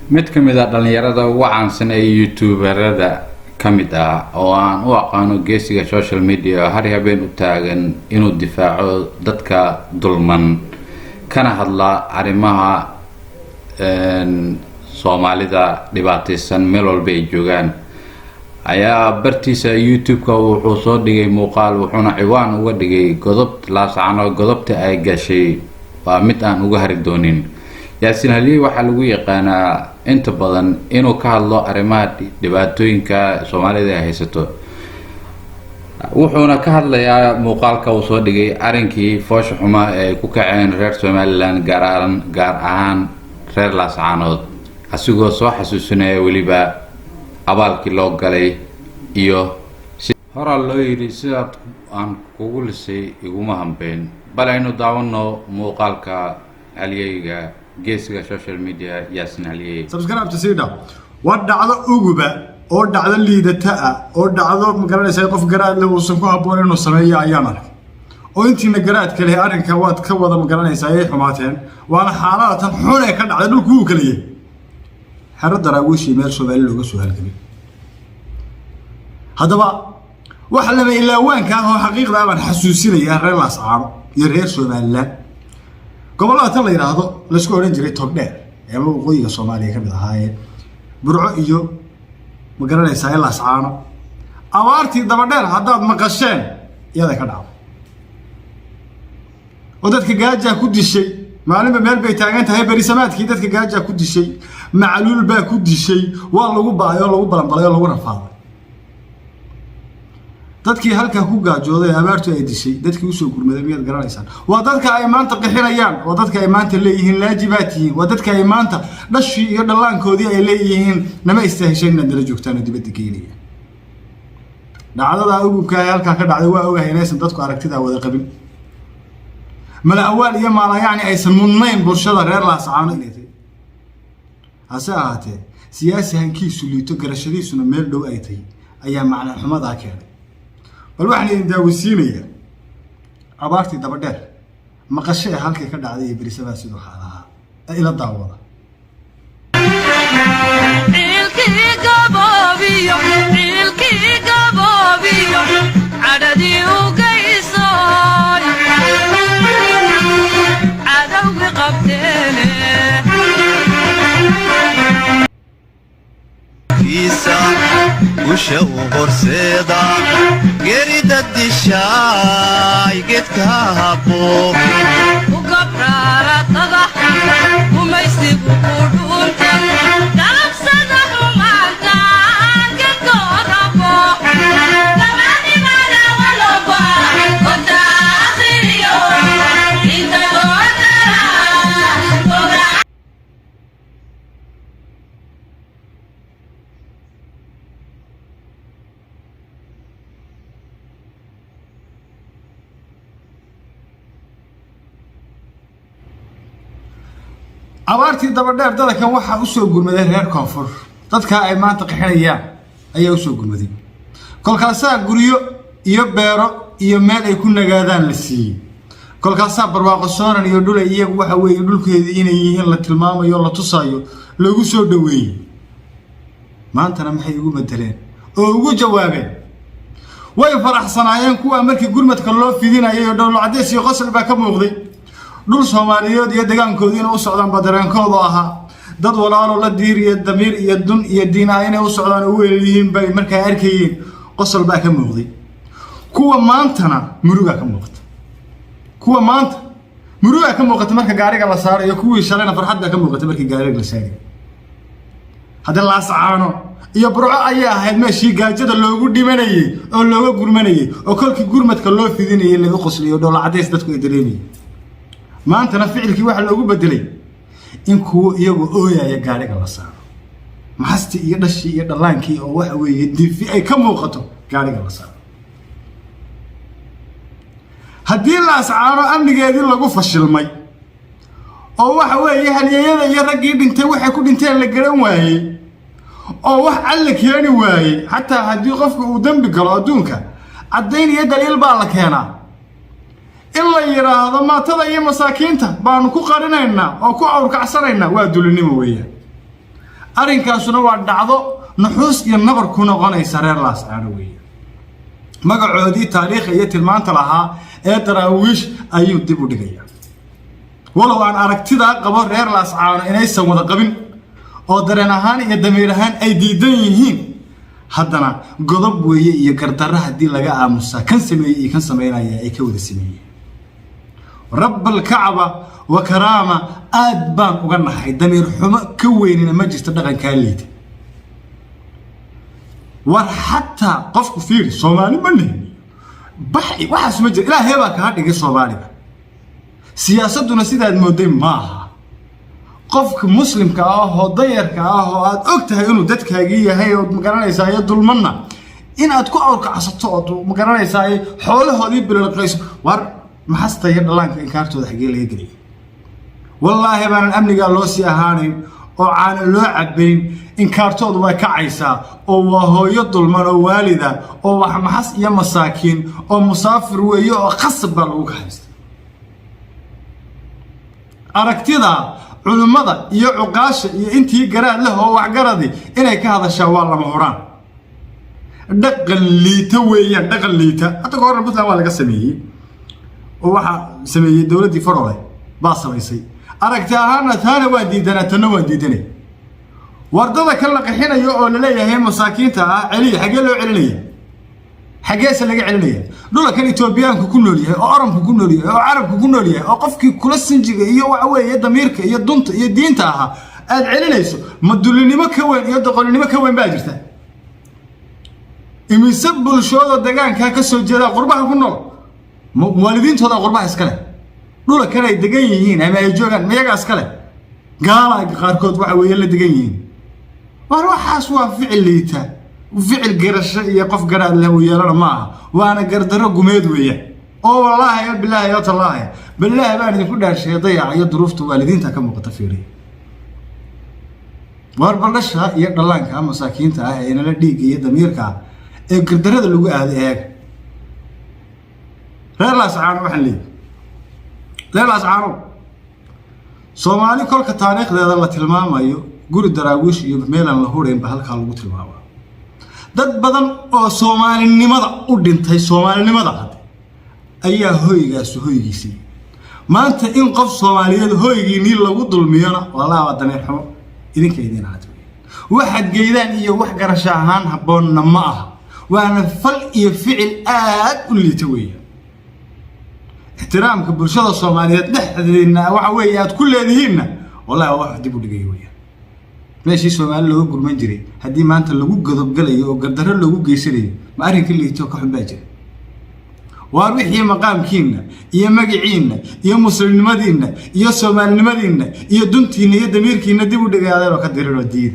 mid ka mid ah dhalinyarada ugu caansan ee youtuberada kamid ah oo aan u aqaano geesiga social media har habeen u taagan inuu difaaco dadka dulman kana hadla arimaha Soomaalida dhibaataysan meel walba ay joogaan ayaa bartiisa YouTube-ka wuxuu soo dhigay muuqaal wuxuuna ciwaan uga dhigay godobta ay gashay waa mid aan uga hari doonin. Yaasin Haliyey waxa lagu yaqaanaa inta badan inuu ka hadlo arimaha dhibaatooyinka Soomaalida ay haysato. wuxuuna ka hadlayaa muuqaalka uu soo dhigay arinkii foosha xuma ee ku kaceen reer Somaliland gaar ahaan reer Laascaanood asigoo soo xasuusinaya waliba abaalkii loo galay iyo hore loo yiri sida aan kugu lisay iguma hanbeen bal aynu daawano muuqaalka Haliyeyga geesiga social media Yaasin Haliyey. Subscribe to Sida wadacdo uguba oo dhacdo liidata oo dhacdo magaranaysa qof garaad leh oo san ku haboon inuu sameeyo ayaan arkay oo intiina garaad kale arinka waad ka wada magaranaysa ay xumaateen waana xaaladahan xun ee ka dhacday dhulku uu kaliye xarad daraawiish meel Soomaali looga soo halgamay hadaba waxa lama ilaawaanka oo xaqiiqda aan xasuusinaya reer Laascaano iyo reer Somaliland gobolada la yiraahdo la isku oran jiray Togdheer ee waqooyiga Soomaaliya ka mid ahaayeen Burco iyo magaranaysa ay Laascaano abaartii daba dheer hadaad maqasheen iyada ka dhacdo oo dadka gaaja ku dishay maalinba meel bay taagan tahay bariisamaadkii dadka gaaja ku dishay macluul baa ku dishay waa lagu baayo lagu balanbalayo lagu rafaaday dadkii halka ku gaajooday abaartu ay dishay dadkii u soo gurmaday miyad garanaysan waa dadka ay maanta qixinayaan waa dadka ay maanta leeyihiin laajibaatihiin waa dadka ay maanta dhashii iyo dhalaankoodii ay leeyihiin nama istaahishayna dala joogtaan dibadda geynaya dhacdada ugu ka halka ka dhacday waa ogahay inaysan dadku aragtida wada qabin mala awaal iyo maala yaani aysan mudnayn bulshada reer Laascaano inay hase ahaatee siyaasi hankiisu liito garashadiisuna meel dhow ay tahay ayaa macna xumada keenay bal waxaan idin daawisiinaya abaartii daba dheer maqashay halkay ka dhacday ee bariisada sidoo xaalaha ila daawada ilkii gaboobiyo cadadii u geysoy cadawgi qabteene kiisa usha u horseeda gerida dishaay gedka habo u gabraaratada umaysigu ku dhunta dalabsada xumaanta gedkoorabo labanimada waloba konta akhriyo inta loodara abaartii daba dheer dadkan waxa u soo gurmaday reer Koonfur dadka ay maanta qixinayaan ayaa u soo gurmaday kolkaasa guriyo iyo beero iyo meel ay ku nagaadaan la siiyay kolkaasa barwaaqo sooran iyo dhul iyagu waxa weeye dhulkeedii inay yihiin la tilmaamayo la tusayo lagu soo dhaweeyay maantana maxay ugu bedeleen oo ugu jawaabeen way faraxsanaayeen kuwa markii gurmadka loo fidinayo dawlad cadeys iyo qosol baa ka muuqday dhul Soomaaliyeed iyo deegaankoodina u socdaan badaraankooda ahaa dad walaalo la diiriyo damiir iyo dun iyo diinayna u socdaan oo weelihiin bay markaa arkayeen qosol baa ka muuqday kuwa maantana muruga ka muuqata kuwa maanta muruga ka muuqata marka gaariga la saarayo kuwii shalayna farxad ka muuqata markii gaariga la saaray hada Laascaano iyo Burco ayaa ahayd meeshii gaajada loogu dhimanayay oo looga gurmanayay oo kolkii gurmadka loo fidinayay lagu qosliyo dawlad cadeys dadku ay dareemiyeen maantana ficilkii waxa loogu bedelay in kuwa iyagu ooyaya gaariga la saaro maxasti iyo dhashi iyo dhalaankii oo waxa weeye difi ay ka muuqato gaariga la saaro haddii Laascaano amnigeedii lagu fashilmay oo waxa weeye halyeeyada iyo raggii dhintay waxay ku dhinteen la garan waayay oo wax alla keeni waayay xataa haddii qofku uu dambi galo adduunka caddayn iyo daliil baa la keenaa إلا يرى هذا ما تضيع مساكينته بانو كو قرنينا أو كو أوركعسرينا وادولني مويا arrinkaasuna waa dhacdo nuxuus iyo nabar ku noqonaysa reer laascaano weeye magacoodii taariikh iyo tilmaanta lahaa ee daraawiish ayuu dib u dhigayaa walow aan aragtidaa qabo reer laascaano inaysan wada qabin oo dareen ahaan iyo damiir ahaan ay diidan yihiin haddana godob weeye iyo gardarra haddii laga aamusaa kan sameeyey iyo kan samaynaya ay ka wada sameeyeen rabbal kacba wa karaama aad baan uga nahay damiir xumo ka weynina ma jirto dhaqankaa liita war xataa qofku fiiri soomaali ma nihin baxi waxaas ma jira ilaahay baa kaa dhigay soomaaliga siyaasaduna sidaad mooday maaha qofka muslimka ah oo dayarka ah oo aad og tahay inuu dadkaagii yahay oo magaranaysaa iyo dulmadna inaad ku awrkacsato oo magaranaysaa xoolahoodii bilolqayso war maxasta iyo dhallaanka inkaartooda xaggee laga geliyay wallaahi baanan amnigaa loo sii ahaanin oo aanan loo cabayn inkaartoodu way kacaysaa oo waa hooyo dulman oo waalida oo wax maxas iyo masaakiin oo musaafir weeye oo qasab baa lagu kahaysta aragtida culimada iyo cuqaasha iyo intii garaad leh oo waxgaradi inay ka hadashaa waa lama huraan dhaqan liita weeyaan dhaqan liita hadda ka hor Puntland waa laga sameeyey oo waxa sameeyey dawladii Farole baa samaysay aragti ahaana taana waa diidanaa tan waa diidanay wardada kala qaxinayo oo la leeyahay masaakiinta ah celiya xagee loo celinaya xageesa laga celinaya dhulkan Itoobiyaanku ku nool yahay oo Oranku ku nool yahay oo Carabku ku nool yahay oo qofkii kula sinjiga iyo waxa weeye damiirka iyo dunta iyo diinta aha aad celinayso madulinimo ka weyn iyo doqolinimo ka weyn baa jirta imise bulshada deegaanka ka soo jeeda qurbaha ku nool waalidiintooda qurbaha iska leh dhulkan ay degan yihiin ama ay joogan miyaga iska leh gaala qaarkood waxa weeye la degan yihiin war waxaas waa ficil liita ficil garasho iyo qof garaad leh weeyana maaha waana gardaro gumeed weeyaan oo wallaahi ya bilaahi ya tallaahi bilaahi baan idinku dhaarshay dayac iyo duruufta waalidiinta ka muuqata fiiri war baldasha iyo dhallaanka masaakiinta ah ee nala dhiig iyo damiirka ee gardarada lagu aaday eeg reer laascaano waxaan leeyahay reer laascaano Soomaali kolka taariikhdeeda la tilmaamayo guri daraawiish iyo meelan la hureen ba halka lagu tilmaamo dad badan oo Soomaalinimada u dhintay Soomaalinimada ayaa hoygiisii maanta in qof Soomaaliyeed hoygiini lagu dulmiyana walaa damiir xumo idinka idin aad waxaad geedaan iyo wax garasho ahaan haboonna ma aha waana fal iyo ficil aad u liita weeyaan احترامك بالشدة الصومالية تحدينا وعويات كل هذهن والله واحد يبغى يجي وياه ماشي سؤال لو يقول ما يجري هدي ما أنت لو جذب قلي أو قدر لو يجيسري ما أري كل يتوقع باجر وأروح يا مقام كينا يا مجيعنا يا مصر المدينة يا سومال المدينة يا دنتينا يا دمير كينا دي بدي قاعد أروح كدير الوديد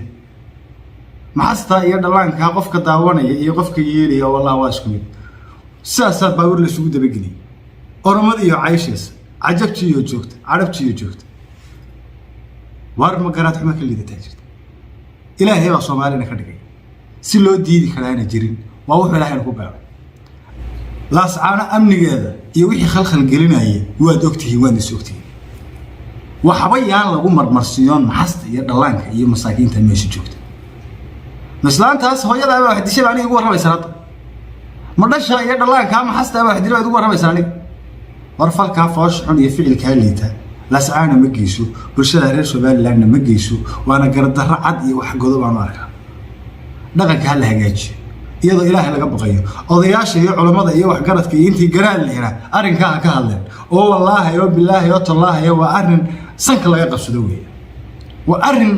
ما حستا يا دلان كقف كتاوانا يا قف كييري يا والله واسكمي ساسا بقول لسوق ده بجني أرمد يا عايشيس عجبت يو جوكت عرفت يو جوكت وارد مقارات حماك اللي تتاجرت إلهي وصومالي نكردقي سلو ديدي خلاينا جيرين ووحو إلهي نكوباو laascaano amnigeeda iyo wixii khalkhal gelinayay waad ogtihi waan isogtihi waxba yaan lagu marmarsiyoon maxasta iyo dhallaanka iyo masaakiinta meesha joogta maslaantaas hooyada wax dishay aniga ugu waramaysan hadda ma dhasha iyo dhallaanka maxasta wax dilay ugu waramaysan aniga war falka foosh xun iyo ficilka liita laascaano ma geeso bulshada reer Soomaaliland ma geeso waana gardarro cad iyo wax godob aan arkaa dhaqanka hal hagaajiyo iyadoo ilaahay laga baqayo odayaasha iyo culimada iyo wax garadka intii garaad leeyahay arinka ka hadleen oo wallaahi oo bilaahi oo tallaahi waa arin sanka laga qabsado weey waa arin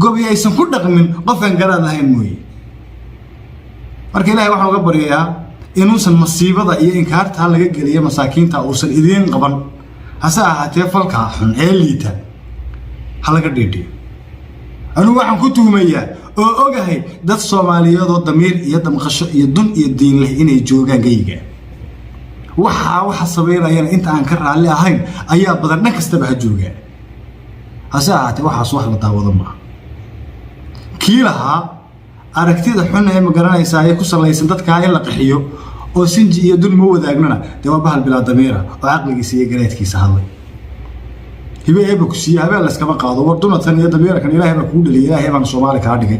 gobiyaysan ku dhaqmin qof aan garaad lahayn mooyee marka ilaahay waxa uga baryayaa inuusan masiibada iyo inkaarta laga geliyo masaakiinta uusan idin qaban hasa ahaatee falka xun ee liita halaga dhigay anu waxaan ku tuhmayaa oo ogahay dad Soomaaliyeed oo damiir iyo damqasho iyo dun iyo diin leh inay joogaan geyga waxa sameeyaan inta aan ka raali ahayn ayaa badan dhan kasta ba joogaan hasa ahaatee waxa wax la daawado ma kiilaha aragtida xun ee magaranaysa ay ku salaysan dadka ay la qaxiyo oo sinji iyo dun ma wadaagnana waa bahal bilaa damiira oo aqligiisa iyo garaadkiisa hadlay hibe eeba ku siiya habeen la iskama qaado war dumatan iyo dameerkan ilaahay baa kugu dhaliyay ilaahay baan Soomaali ka dhigay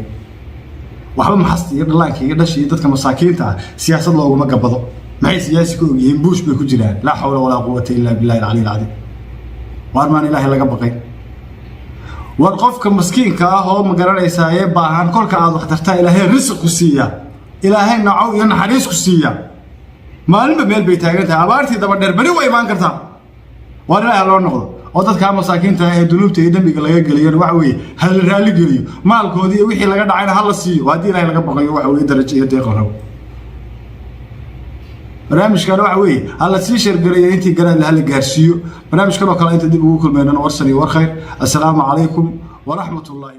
waxba maxasti iyo dhalaanka iyo dhashay dadka masaakiinta ah siyaasad looguma gabado maxay siyaasi ku ogyihiin buush bay ku jiraan la hawla wala quwwata illa billahi al-ali al-azim war maan ilaahay laga baqay war qofka miskiinka ah oo ma garanaysa ee baahan kolka aad wax tartaa ilaahay risq ku siiya ilaahay naco iyo naxariis ku siiya maalinba meel bay taagan tahay abaartii daba dheer bari way imaan kartaa war ilaahay loo noqdo oo dadka masaakiinta ah ee dunuubta iyo dambiga laga galiyo waxa weeye hal raali galiyo maalkoodii wixii laga dhacayna hal la siiyo hadii ilaahay laga baqayo waxa weeye darajo iyo deeq rabo barnaamijkan waxa weeye hal sii sheergareeyay intii garaad la gaarsiiyo barnaamijkan oo kale inta dib ugu kulmeeyna warsan iyo war khayr assalaamu calaykum wa rahmatullahi